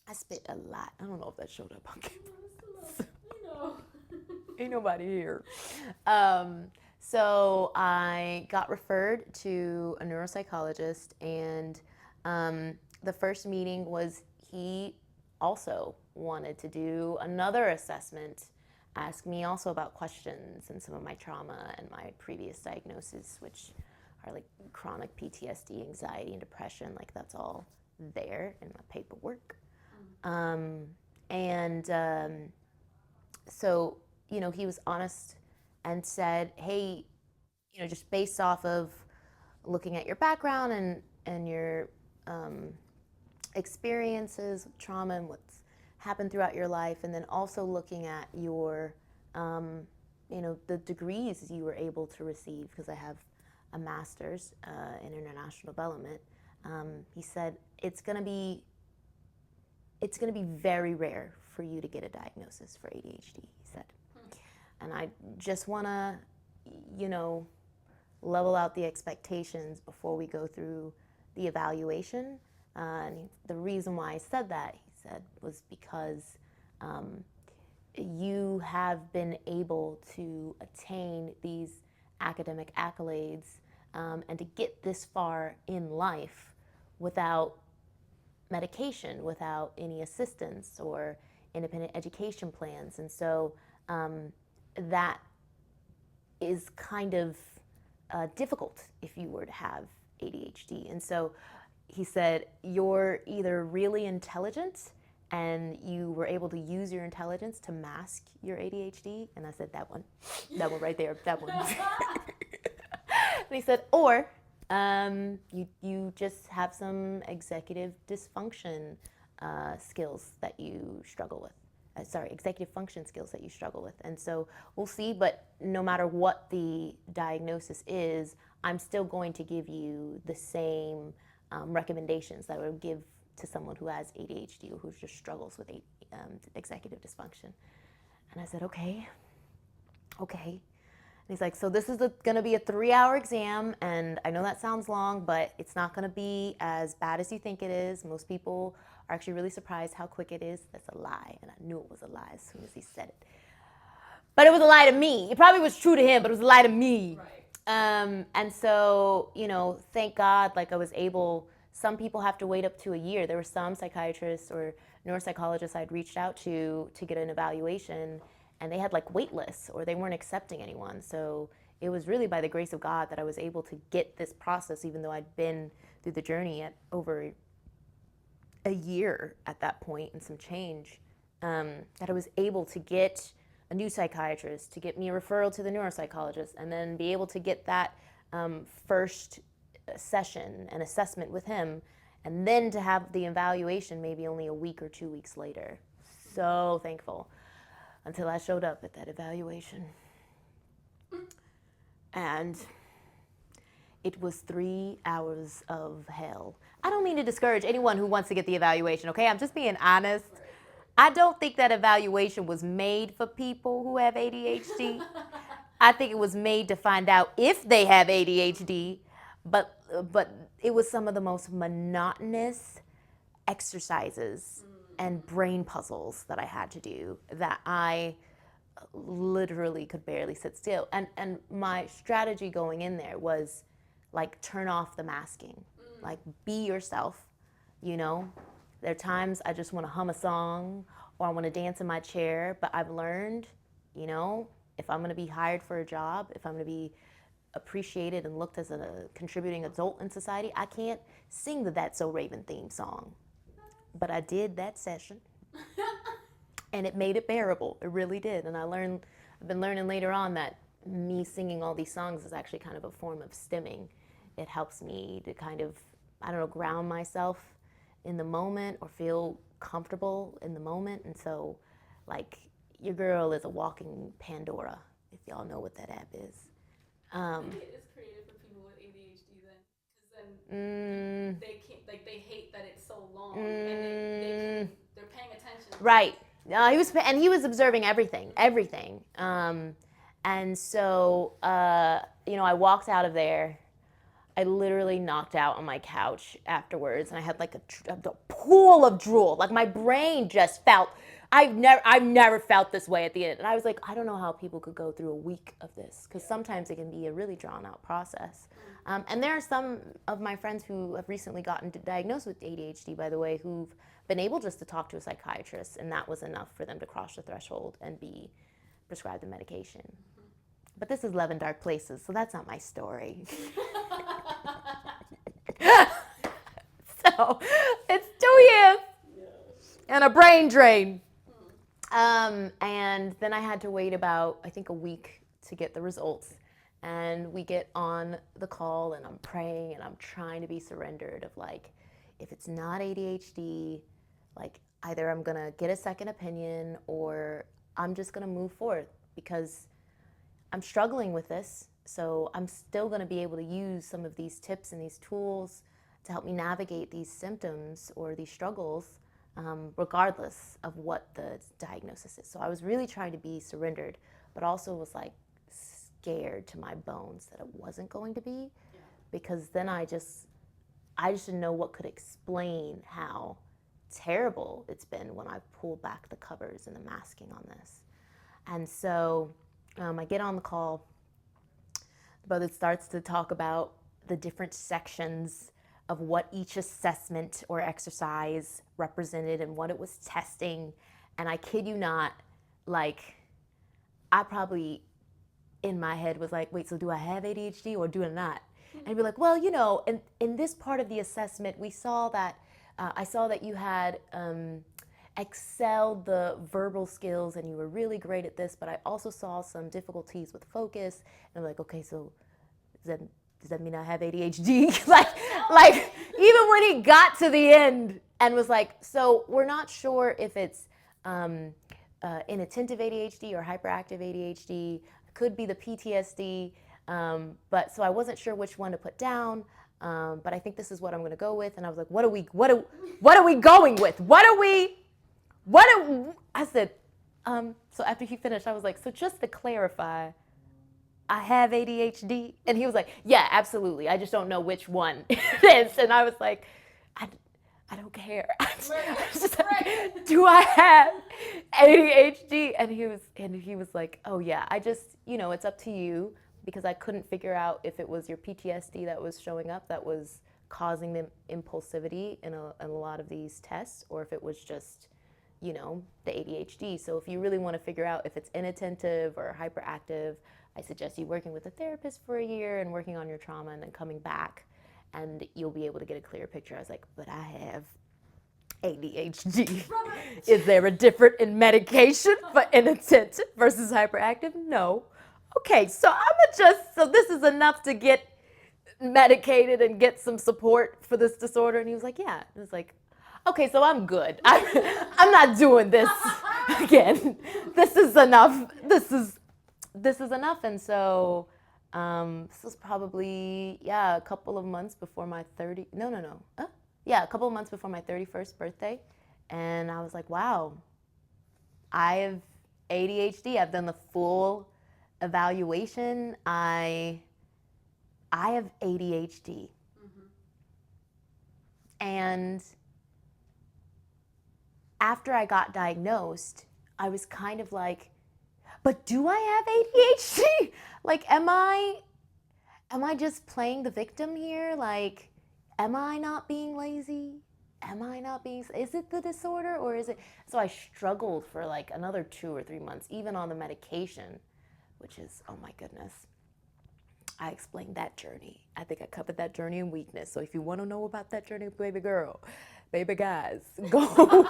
I spit a lot. I don't know if that showed up on camera. Ain't nobody here. So I got referred to a neuropsychologist, and the first meeting was he also wanted to do another assessment, ask me also about questions and some of my trauma and my previous diagnosis, which are like chronic PTSD, anxiety, and depression. Like that's all there in my paperwork. So, you know, he was honest and said, hey, you know, just based off of looking at your background and your experiences, trauma, and what's happened throughout your life, and then also looking at your, you know, the degrees you were able to receive, because I have a master's in international development. He said, it's going to be very rare for you to get a diagnosis for ADHD, he said. And I just want to, you know, level out the expectations before we go through the evaluation. And the reason why I said that, he said, was because you have been able to attain these academic accolades and to get this far in life without medication, without any assistance or independent education plans. And so that is kind of difficult if you were to have ADHD. And so he said, you're either really intelligent and you were able to use your intelligence to mask your ADHD. And I said, that one right there, that one. And he said, or you just have some executive dysfunction skills that you struggle with. Executive function skills that you struggle with. And so we'll see, but no matter what the diagnosis is, I'm still going to give you the same recommendations that I would give to someone who has ADHD or who just struggles with executive dysfunction. And I said, okay. And he's like, so this is going to be a 3-hour exam, and I know that sounds long, but it's not going to be as bad as you think it is. Most people are actually really surprised how quick it is. That's a lie, and I knew it was a lie as soon as he said it. But it was a lie to me. It probably was true to him, but it was a lie to me. Right. And so, you know, thank God, like I was able, some people have to wait up to a year. There were some psychiatrists or neuropsychologists I'd reached out to get an evaluation, and they had like wait lists or they weren't accepting anyone. So it was really by the grace of God that I was able to get this process, even though I'd been through the journey at over a year at that point and some change, that I was able to get a new psychiatrist, to get me a referral to the neuropsychologist, and then be able to get that first session and assessment with him, and then to have the evaluation maybe only a week or 2 weeks later. So thankful. Until I showed up at that evaluation. And it was 3 hours of hell. I don't mean to discourage anyone who wants to get the evaluation, okay? I'm just being honest. I don't think that evaluation was made for people who have ADHD. I think it was made to find out if they have ADHD, but it was some of the most monotonous exercises and brain puzzles that I had to do that I literally could barely sit still. And my strategy going in there was like, turn off the masking. Like, be yourself, you know? There are times I just want to hum a song or I want to dance in my chair, but I've learned, you know, if I'm going to be hired for a job, if I'm going to be appreciated and looked as a contributing adult in society, I can't sing the That's So Raven theme song. But I did that session. And it made it bearable. It really did. And I've been learning later on that me singing all these songs is actually kind of a form of stimming. It helps me to kind of, I don't know, ground myself in the moment or feel comfortable in the moment. And so, like, your girl is a walking Pandora if y'all know what that app is. Maybe it is created for people with ADHD then, because then they can't, like, they hate that it's so long, and they're paying attention. Right. He was observing everything. And so, I walked out of there. I literally knocked out on my couch afterwards, and I had like a pool of drool. Like my brain just felt. I've never felt this way at the end. And I was like, I don't know how people could go through a week of this, because sometimes it can be a really drawn out process. And there are some of my friends who have recently gotten diagnosed with ADHD, by the way, who've been able just to talk to a psychiatrist, and that was enough for them to cross the threshold and be prescribed the medication. But this is Love in Dark Places, so that's not my story. So it's 2 years and a brain drain. And then I had to wait about, I think, a week to get the results. And we get on the call, and I'm praying, and I'm trying to be surrendered of like, if it's not ADHD, like either I'm gonna get a second opinion or I'm just gonna move forward, because I'm struggling with this. So I'm still gonna be able to use some of these tips and these tools to help me navigate these symptoms or these struggles, regardless of what the diagnosis is. So I was really trying to be surrendered, but also was like scared to my bones that it wasn't going to be, because then I just didn't know what could explain how terrible it's been when I pulled back the covers and the masking on this. And so I get on the call, the brother starts to talk about the different sections of what each assessment or exercise represented and what it was testing. And I kid you not, like, I probably in my head was like, wait, so do I have ADHD or do I not? And I'd be like, well, in this part of the assessment, we saw that, I saw that you had excelled the verbal skills and you were really great at this, but I also saw some difficulties with focus. And I'm like, okay, so does that mean I have ADHD? like even when he got to the end and was like, so we're not sure if it's inattentive ADHD or hyperactive ADHD, could be the PTSD, but so I wasn't sure which one to put down, but I think this is what I'm going to go with. And I was like, what are we going with? I said, so after he finished, I was like, so just to clarify, I have ADHD? And he was like, yeah, absolutely. I just don't know which one it is. And I was like, I don't care. I just like, do I have ADHD? And he was like, oh yeah, I just, it's up to you, because I couldn't figure out if it was your PTSD that was showing up that was causing the impulsivity in a lot of these tests, or if it was just, the ADHD. So if you really want to figure out if it's inattentive or hyperactive, I suggest you working with a therapist for a year and working on your trauma and then coming back, and you'll be able to get a clear picture. I was like, but I have ADHD. Is there a difference in medication for inattentive versus hyperactive? No. Okay, so so this is enough to get medicated and get some support for this disorder? And he was like, yeah. And it's like, okay, so I'm good. I'm not doing this again. This is enough. This is enough. And so this was probably, a couple of months before my a couple of months before my 31st birthday. And I was like, wow, I have ADHD. I've done the full evaluation. I have ADHD. Mm-hmm. And after I got diagnosed, I was kind of like, but do I have ADHD? Like, am I just playing the victim here? Like, am I not being lazy? Is it the disorder or is it? So I struggled for like another 2 or 3 months, even on the medication, which is, oh my goodness. I explained that journey. I think I covered that journey in weakness. So if you want to know about that journey, baby girl, baby guys, go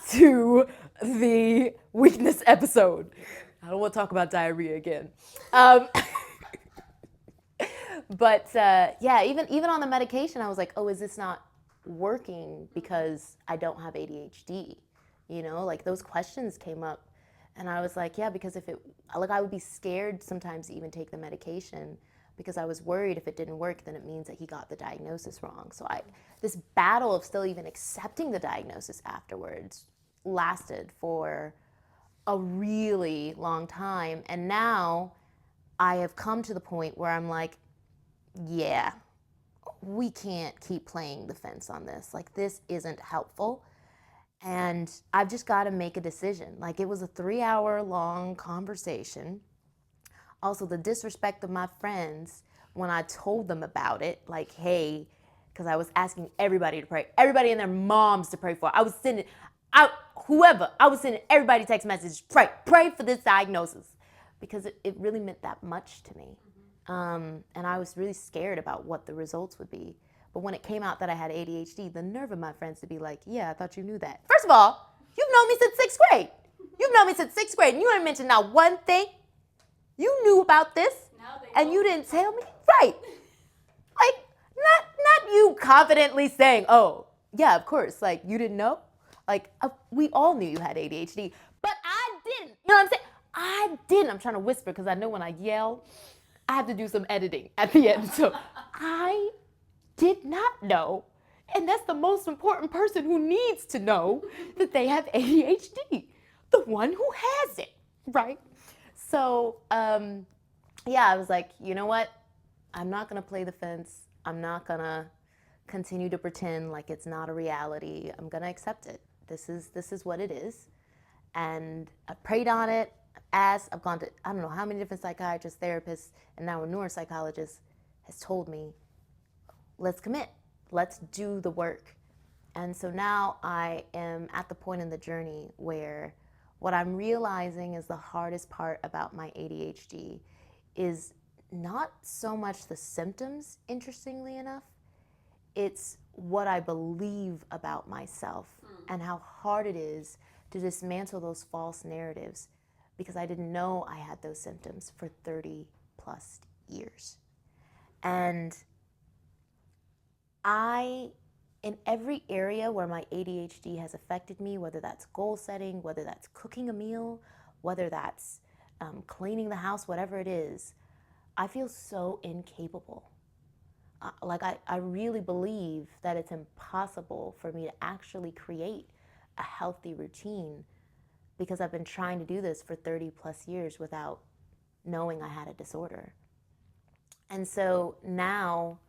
to the weakness episode. I don't want to talk about diarrhea again. But even on the medication, I was like, oh, is this not working because I don't have ADHD? Like those questions came up And I was like, yeah, because if it, like, I would be scared sometimes to even take the medication because I was worried if it didn't work, then it means that he got the diagnosis wrong. So this battle of still even accepting the diagnosis afterwards lasted for a really long time. And now I have come to the point where I'm like, yeah, we can't keep playing the fence on this. Like, this isn't helpful. And I've just got to make a decision. Like, it was a 3-hour long conversation. Also, the disrespect of my friends when I told them about it, like, hey, because I was asking everybody to pray, everybody and their moms to pray for. I was sending out whoever, I was sending everybody text messages, pray for this diagnosis, because it really meant that much to me. And I was really scared about what the results would be. But when it came out that I had ADHD, the nerve of my friends to be like, yeah, I thought you knew that. First of all, you've known me since 6th grade. You've known me since 6th grade, and you haven't mentioned not one thing. You knew about this, and you didn't tell me? Right. Like, not you confidently saying, oh, yeah, of course, like, you didn't know? Like, we all knew you had ADHD, but I didn't. You know what I'm saying? I didn't. I'm trying to whisper because I know when I yell, I have to do some editing at the end. So I did not know. And that's the most important person who needs to know that they have ADHD, the one who has it, right? So, yeah, I was like, you know what? I'm not going to play the fence. I'm not going to continue to pretend like it's not a reality. I'm going to accept it. This is what it is. And I prayed on it, asked, I've gone to, I don't know how many different psychiatrists, therapists, and now a neuropsychologist has told me, let's commit. Let's do the work. And so now I am at the point in the journey where what I'm realizing is the hardest part about my ADHD is not so much the symptoms, interestingly enough. It's what I believe about myself and how hard it is to dismantle those false narratives, because I didn't know I had those symptoms for 30 plus years. And in every area where my ADHD has affected me, whether that's goal setting, whether that's cooking a meal, whether that's cleaning the house, whatever it is, I feel so incapable. I really believe that it's impossible for me to actually create a healthy routine, because I've been trying to do this for 30 plus years without knowing I had a disorder. And so now,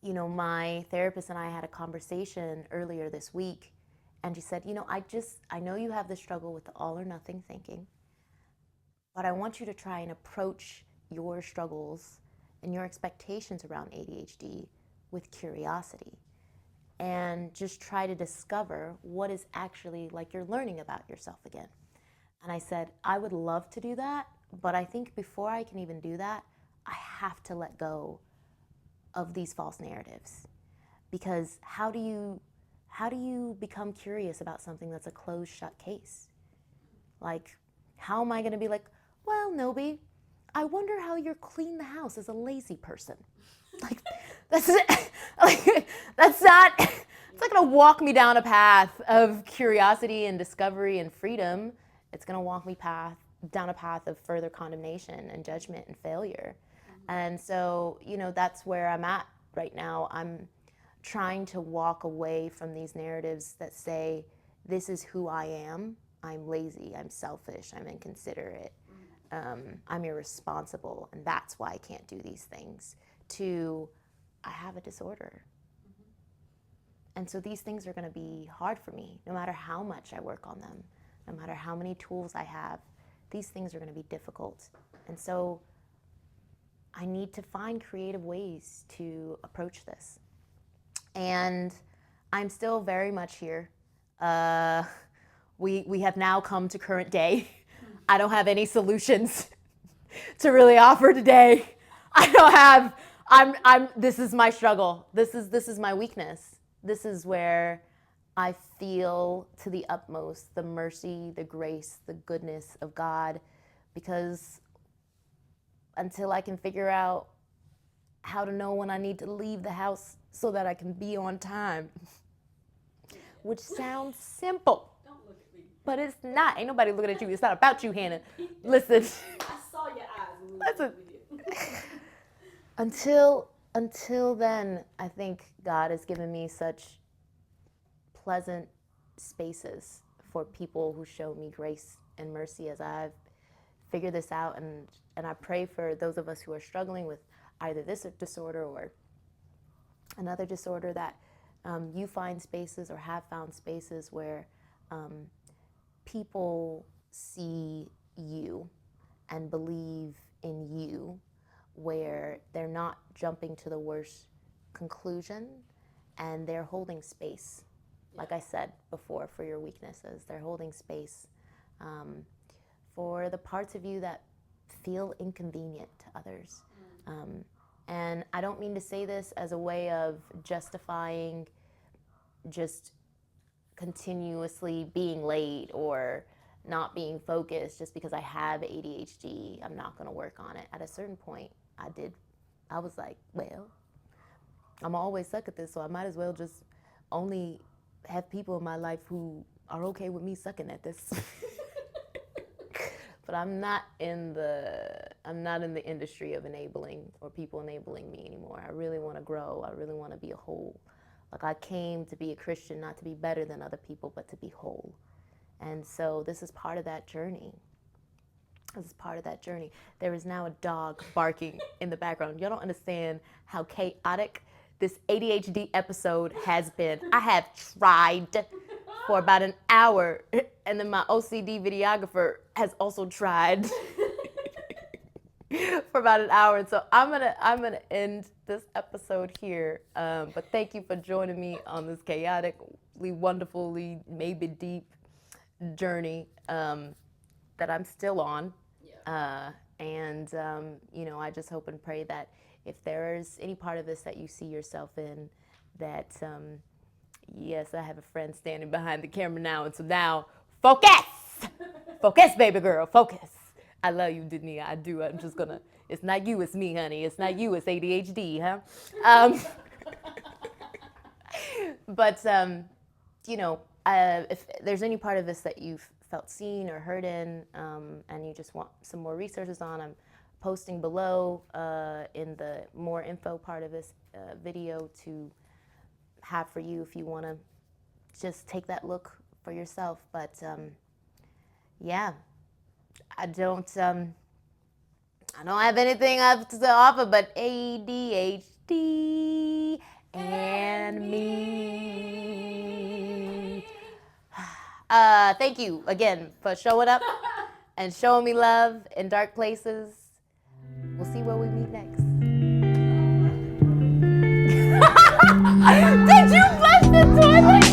you know, my therapist and I had a conversation earlier this week, and she said, you know, I know you have this struggle with the all or nothing thinking, but I want you to try and approach your struggles and your expectations around ADHD with curiosity, and just try to discover what is actually like you're learning about yourself again. And I said, I would love to do that, but I think before I can even do that, I have to let go of these false narratives. Because how do you become curious about something that's a closed shut case? Like, how am I going to be like, well, Nobi, I wonder how you're clean the house as a lazy person. Like, that's like, that's not, it's not going to walk me down a path of curiosity and discovery and freedom. It's going to walk me down a path of further condemnation and judgment and failure. And so, you know, that's where I'm at right now. I'm trying to walk away from these narratives that say, this is who I am. I'm lazy, I'm selfish, I'm inconsiderate, I'm irresponsible, and that's why I can't do these things, to I have a disorder. And so these things are going to be hard for me, no matter how much I work on them, no matter how many tools I have. These things are going to be difficult. And so I need to find creative ways to approach this. And I'm still very much here. We have now come to current day. I don't have any solutions to really offer today. This is my struggle. This is my weakness. This is where I feel to the utmost the mercy, the grace, the goodness of God, because until I can figure out how to know when I need to leave the house so that I can be on time, which sounds simple. Don't look at me. But it's not. Ain't nobody looking at you. It's not about you, Hannah. Listen. I saw your eyes when we were Listen. doing it. Until then, I think God has given me such pleasant spaces for people who show me grace and mercy as I've figured this out. And I pray for those of us who are struggling with either this disorder or another disorder, that you find spaces or have found spaces where people see you and believe in you, where they're not jumping to the worst conclusion and they're holding space. Like I said before, for your weaknesses, they're holding space for the parts of you that feel inconvenient to others. And I don't mean to say this as a way of justifying just continuously being late or not being focused. Just because I have ADHD, I'm not going to work on it. At a certain point, I was like, well, I'm always stuck at this, so I might as well just only have people in my life who are okay with me sucking at this. But I'm not in the industry of enabling or people enabling me anymore. I really want to grow. I really want to be a whole. Like, I came to be a Christian not to be better than other people, but to be whole. And so this is part of that journey. This is part of that journey. There is now a dog barking in the background. Y'all don't understand how chaotic this ADHD episode has been. I have tried for about an hour, and then my OCD videographer has also tried for about an hour. And so I'm gonna end this episode here. But thank you for joining me on this chaotically, wonderfully, maybe deep journey that I'm still on. And I just hope and pray that if there's any part of this that you see yourself in, that yes, I have a friend standing behind the camera now, and so now focus, focus, baby girl, focus. I love you, Denia. I do. I'm just gonna. It's not you, it's me, honey. It's not you, it's ADHD, huh? But if there's any part of this that you've felt seen or heard in, and you just want some more resources on, I'm posting below in the more info part of this video to have for you if you want to just take that look for yourself. But yeah, I don't have anything else to offer but ADHD and me. Thank you again for showing up and showing me love in dark places. We'll see where we meet next. Did you flush the toilet?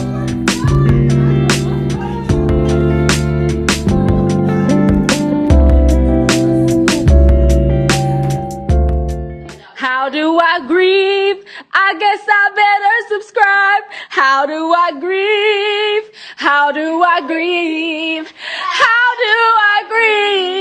How do I grieve? I guess I better subscribe. How do I grieve? How do I grieve? How do I grieve?